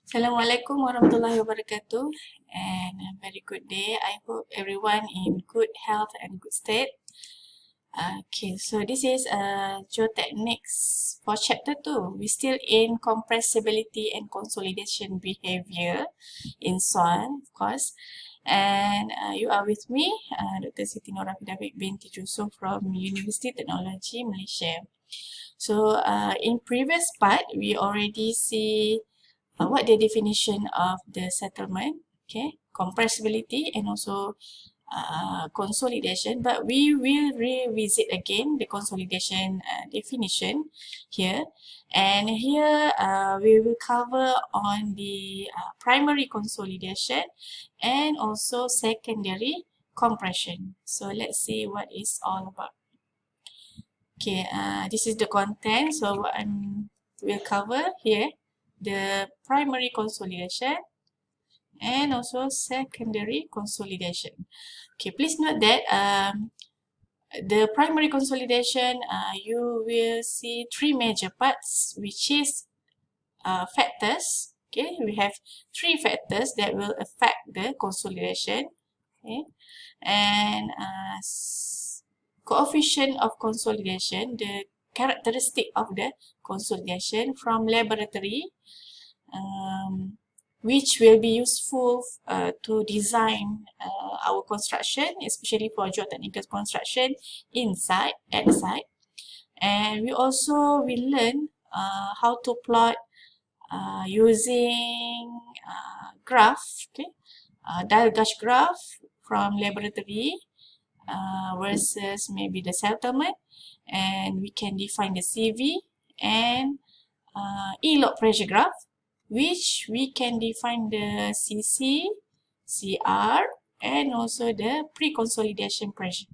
Assalamualaikum warahmatullahi wabarakatuh, and a very good day. I hope everyone in good health and good state. Okay, so this is geotechnics for chapter 2. We're still in compressibility and consolidation behavior in soil, of course. And you are with me, Dr. Siti Norafidah binti Jusuf from University Technology, Malaysia. So in previous part, we already see what the definition of the settlement, okay, compressibility and also consolidation, but we will revisit again the consolidation definition here. And here we will cover on the primary consolidation and also secondary compression. So let's see what it's all about. Okay, this is the content. So what I will cover here, the primary consolidation and also secondary consolidation. Okay, please note that the primary consolidation, you will see three major parts, which is factors. Okay, we have three factors that will affect the consolidation. Okay, and coefficient of consolidation, the characteristic of the consolidation from laboratory, which will be useful to design our construction, especially for geotechnical construction at the site. And we also will learn how to plot using graph, okay, dial gauge graph from laboratory versus maybe the settlement, and we can define the CV and E-log pressure graph, which we can define the CC, CR, and also the pre-consolidation pressure,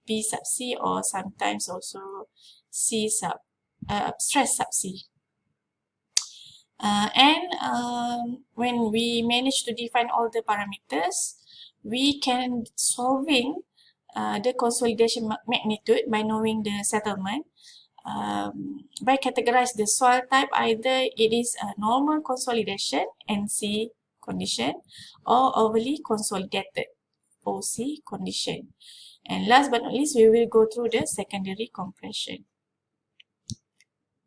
P sub C, or sometimes also C sub, stress sub C. When we manage to define all the parameters, we can solving the consolidation magnitude by knowing the settlement. By categorize the soil type, either it is a normal consolidation, NC condition, or overly consolidated, OC condition. And last but not least, we will go through the secondary compression.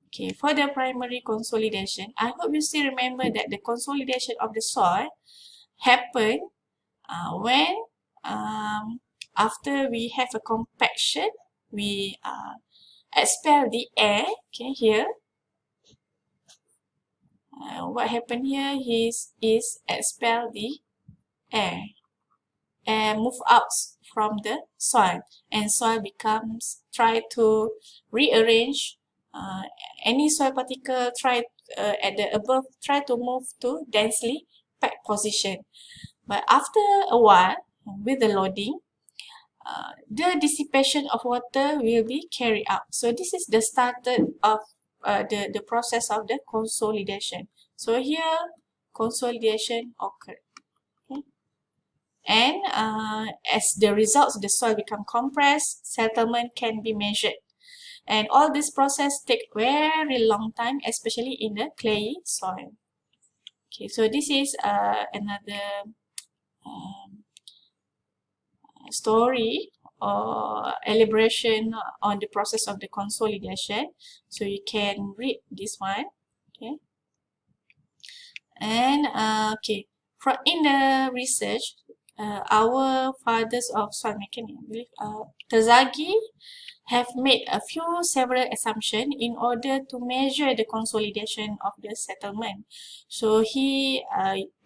Okay, for the primary consolidation, I hope you still remember that the consolidation of the soil happen when after we have a compaction, we expel the air. Okay, here what happened here is expel the air move out from the soil, and soil becomes, try to rearrange any soil particle, try at the above, try to move to densely packed position. But after a while, with the loading, the dissipation of water will be carried out. So this is the started of the process of the consolidation. So here, consolidation occurred. Okay. And as the results, the soil become compressed, settlement can be measured. And all this process take very long time, especially in the clayey soil. Okay, so this is another story or elaboration on the process of the consolidation. So you can read this one. Okay. And okay, in the research, our fathers of soil mechanics, I believe, Terzaghi, have made several assumptions in order to measure the consolidation of the settlement. So he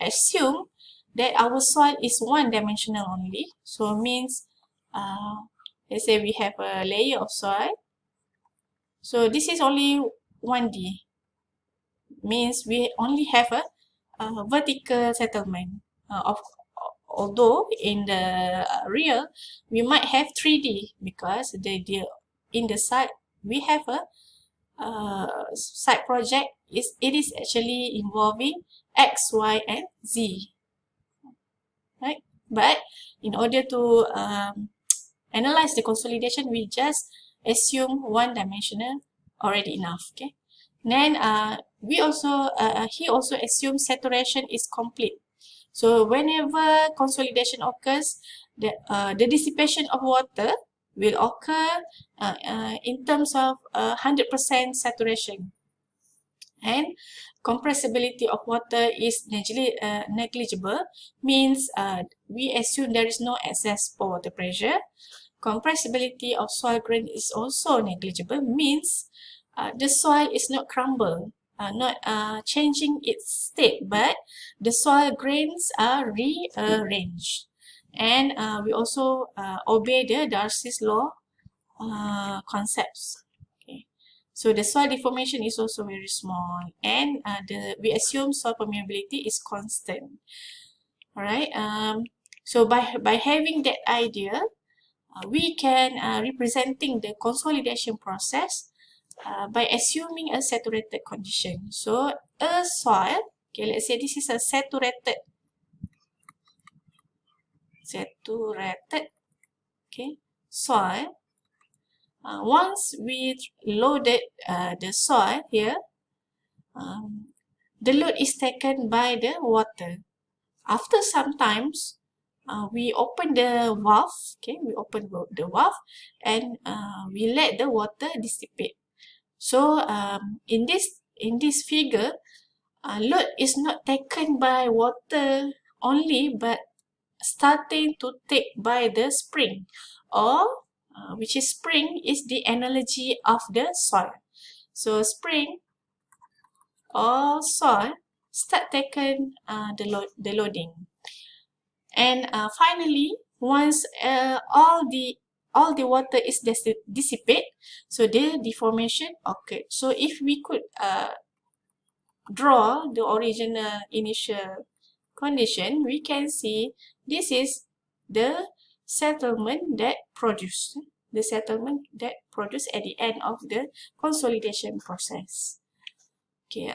assumed that our soil is one-dimensional only. So means, let's say we have a layer of soil. So this is only 1D. Means we only have a vertical settlement. Although in the real, we might have 3D because in the site we have a site project. It is actually involving X, Y, and Z. Right? But in order to analyze the consolidation, we just assume one-dimensional already enough. Okay. Then he also assumes saturation is complete. So whenever consolidation occurs, the dissipation of water will occur in terms of 100% saturation. And compressibility of water is negligible, means we assume there is no excess pore water pressure. Compressibility of soil grain is also negligible, means the soil is not crumbled, not changing its state, but the soil grains are rearranged. And we also obey the Darcy's law concepts. Okay. So the soil deformation is also very small, and we assume soil permeability is constant. All right. So by having that idea, we can representing the consolidation process by assuming a saturated condition. So a soil, okay, let's say this is a saturated, okay, soil. Once we loaded the soil here, the load is taken by the water. After some times, we open the valve, okay, we open the valve and we let the water dissipate. So in this figure, load is not taken by water only, but starting to take by the spring, or which is spring is the analogy of the soil. So spring or soil start taken the loading, and finally once all the water is dissipate, so the deformation occurred. So if we could draw the original initial condition, we can see this is the settlement that produced at the end of the consolidation process. Okay,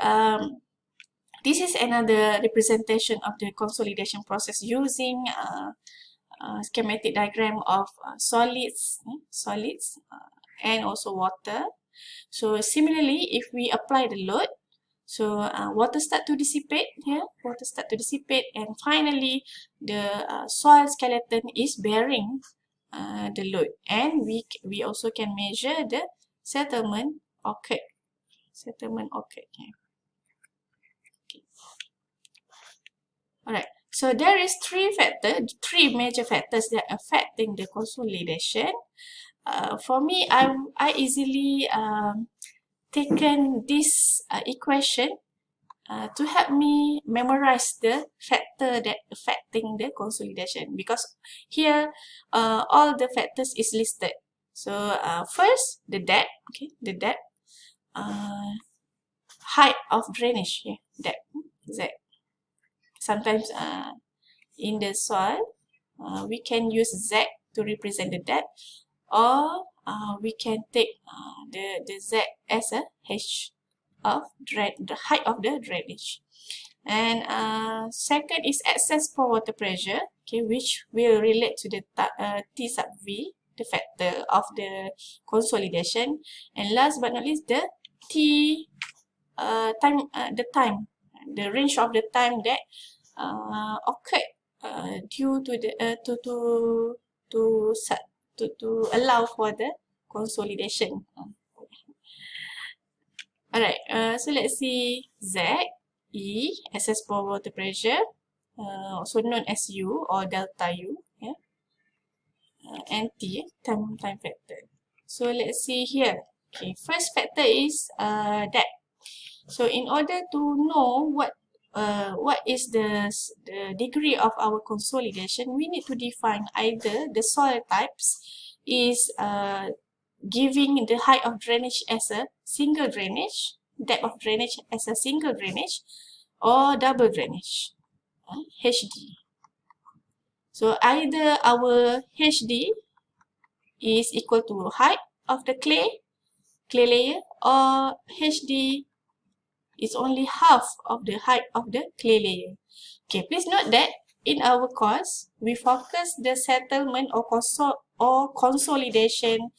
this is another representation of the consolidation process using schematic diagram of solids and also water. So similarly, if we apply the load, so water start to dissipate here, and finally the soil skeleton is bearing the load, and we also can measure the settlement occurred. Here. Okay. All right. So there is three major factors that are affecting the consolidation. For me, I easily taken this equation to help me memorize the factor that affecting the consolidation, because here all the factors is listed. So first, the depth, okay, the depth, height of drainage, yeah, depth, Z. Sometimes in the soil, we can use Z to represent the depth, or we can take the Z as a H of the height of the drainage. And second is excess pore water pressure, okay, which will relate to the T sub V, the factor of the consolidation. And last but not least, the the range of the time that occurred due to the to allow for the consolidation. Alright, so let's see Z, E, excess pore water pressure, also known as U or delta U, yeah, and T, time factor. So let's see here. Okay, first factor is depth. So in order to know what is the degree of our consolidation, we need to define either the soil types is giving the height of drainage as a single drainage, depth of drainage as a single drainage, or double drainage, HD. So either our HD is equal to height of the clay layer, or HD is only half of the height of the clay layer. Okay, please note that in our course, we focus the settlement or consolidation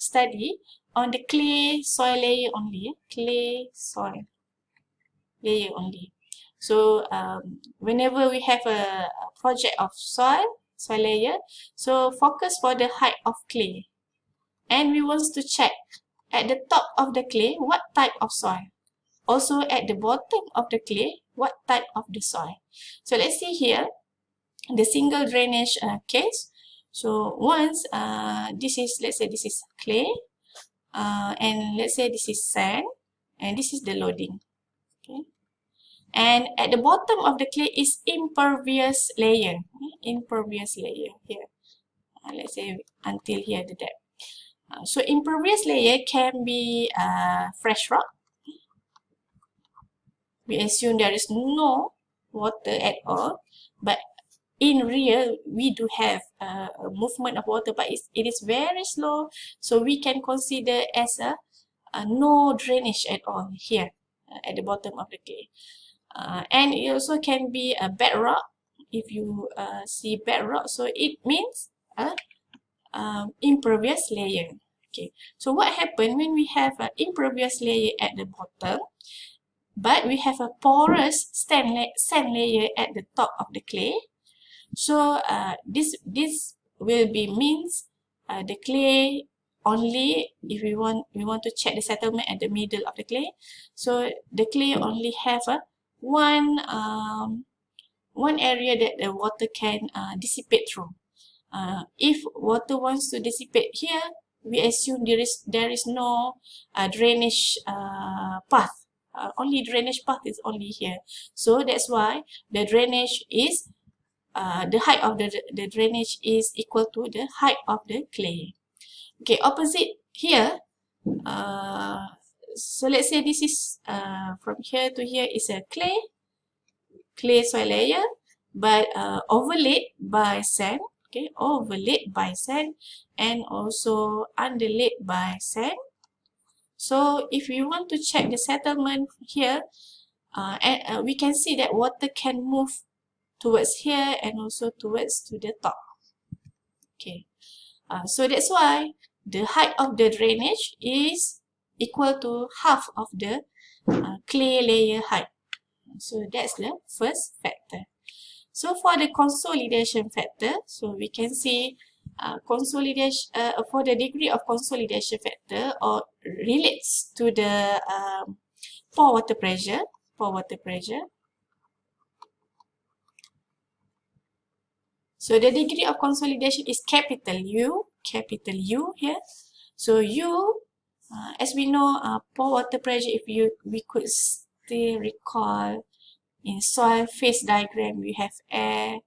study on the clay soil layer only. Clay soil layer only. So whenever we have a project of soil layer, so focus for the height of clay. And we want to check at the top of the clay what type of soil. Also at the bottom of the clay, what type of the soil. So let's see here, the single drainage case. So once this is, let's say this is clay, and let's say this is sand, and this is the loading. Okay. And at the bottom of the clay is impervious layer. Impervious layer here. Let's say until here the depth. So impervious layer can be fresh rock. We assume there is no water at all, but in real we do have a movement of water, but it is very slow, so we can consider as a no drainage at all here at the bottom of the clay. And it also can be a bedrock. If you see bedrock, so it means a impervious layer. Okay, so what happens when we have an impervious layer at the bottom, but we have a porous sand layer at the top of the clay? So this will be means the clay only, if we want to check the settlement at the middle of the clay. So the clay only have a one area that the water can dissipate through. If water wants to dissipate here, we assume there is no drainage path. Only drainage path is only here. So that's why the drainage is the height of the drainage is equal to the height of the clay. Okay, opposite here. So let's say this is from here to here is a clay soil layer, but overlaid by sand. Okay, overlaid by sand and also underlaid by sand. So if we want to check the settlement here, we can see that water can move towards here and also towards to the top. Okay, so that's why the height of the drainage is equal to half of the clay layer height. So that's the first factor. So for the consolidation factor, so we can see consolidation for the degree of consolidation factor or relates to the pore water pressure. So the degree of consolidation is capital U here. So U, as we know, pore water pressure, if we could still recall, in soil phase diagram, we have air,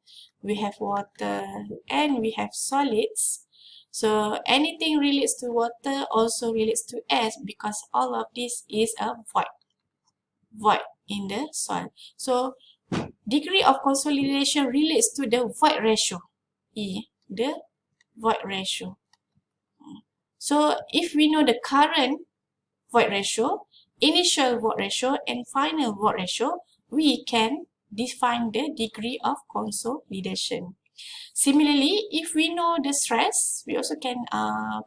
we have water, and we have solids. So anything relates to water also relates to air, because all of this is a void in the soil. So degree of consolidation relates to the void ratio, E, the void ratio. So if we know the current void ratio, initial void ratio, and final void ratio, we can define the degree of consolidation. Similarly, if we know the stress, we also can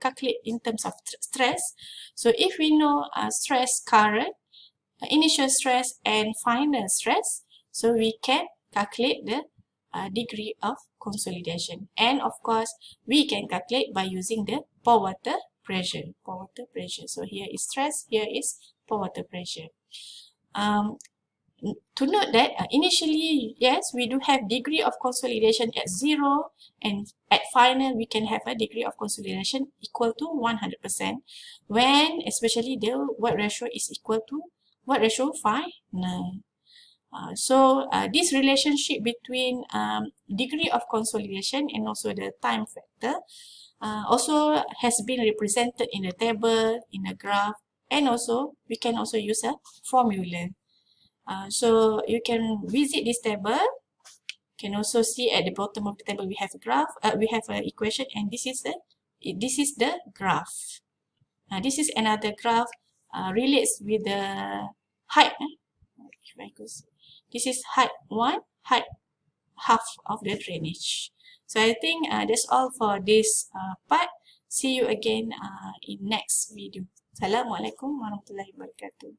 calculate in terms of stress. So if we know stress current, initial stress, and final stress, so we can calculate the degree of consolidation. And of course, we can calculate by using the pore water pressure. So here is stress, here is pore water pressure. To note that initially, yes, we do have degree of consolidation at 0, and at final we can have a degree of consolidation equal to 100% when especially the void ratio is equal to void ratio final. So this relationship between degree of consolidation and also the time factor also has been represented in the table, in a graph, and also we can also use a formula. So you can visit this table. You can also see at the bottom of the table we have a graph, we have an equation, and this is the graph. This is another graph relates with the height. This is height 1, height half of the drainage. So I think that's all for this part. See you again in next video. Assalamualaikum warahmatullahi wabarakatuh.